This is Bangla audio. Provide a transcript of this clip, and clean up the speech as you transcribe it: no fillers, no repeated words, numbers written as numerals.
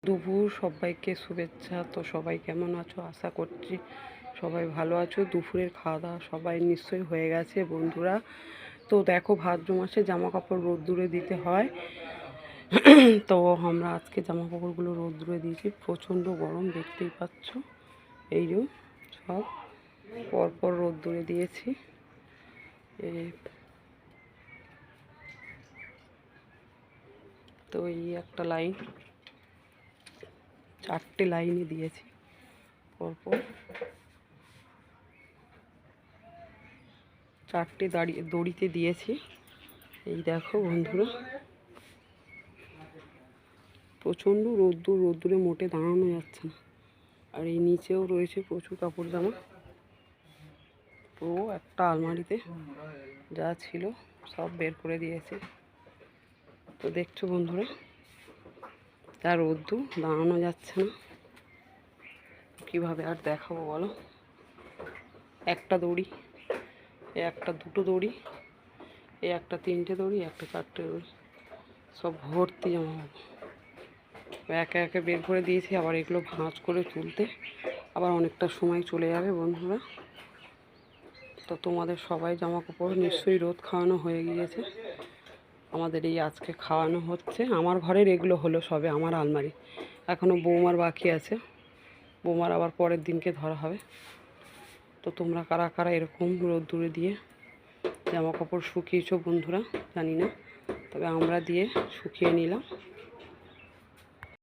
দুপুর সবাইকে শুভেচ্ছা। তো সবাই কেমন আছো? আশা করছি সবাই ভালো আছো। দুপুরের খাওয়া দাওয়া সবাই নিশ্চয়ই হয়ে গেছে বন্ধুরা। তো দেখো, ভাদ্র মাসে জামা কাপড় রোদ্দুরে দিতে হয়। তো আমরা আজকে জামা কাপড়গুলো রোদ্দুরে দিয়েছি। প্রচণ্ড গরম, দেখতেই পাচ্ছ। এই যে সব পরপর রোদ্দুরে দিয়েছি। তো এই একটা লাইন, 4টে লাইনে দিয়েছি পরপর, 4টে দড়িতে দিয়েছি। এই দেখো বন্ধুরা, প্রচণ্ড রোদ্দুরে মোটে দাঁড়ানো যাচ্ছে না। আর এই নিচেও রয়েছে প্রচুর কাপড় জামা। পুরো একটা আলমারিতে যা ছিল সব বের করে দিয়েছি। তো দেখছো বন্ধুরা, তার রোদ্দুর দাঁড়ানো যাচ্ছে না। কীভাবে আর দেখাবো বলো? একটা দড়ি, এ একটা, দুটো দড়ি, এ একটা, 3টে দড়ি, একটা 4টে দড়ি, সব ভর্তি জামা। একে একে বের করে দিয়েছি। আবার এগুলো ভাঁজ করে তুলতে আবার অনেকটা সময় চলে যাবে বন্ধুরা। তো তোমাদের সবাই জামা কাপড় নিশ্চয়ই রোদ খাওয়ানো হয়ে গিয়েছে। আমাদের এই আজকে খাওয়ানো হচ্ছে। আমার ঘরের এগুলো হলো সবে, আমার আলমারি। এখনও বৌমার বাকি আছে। বৌমার আবার পরের দিনকে ধরা হবে। তো তোমরা কারা কারা এরকম রোদ্দুরে দিয়ে জামা কাপড় শুকিয়েছো বন্ধুরা জানি না, তবে আমরা দিয়ে শুকিয়ে নিলাম।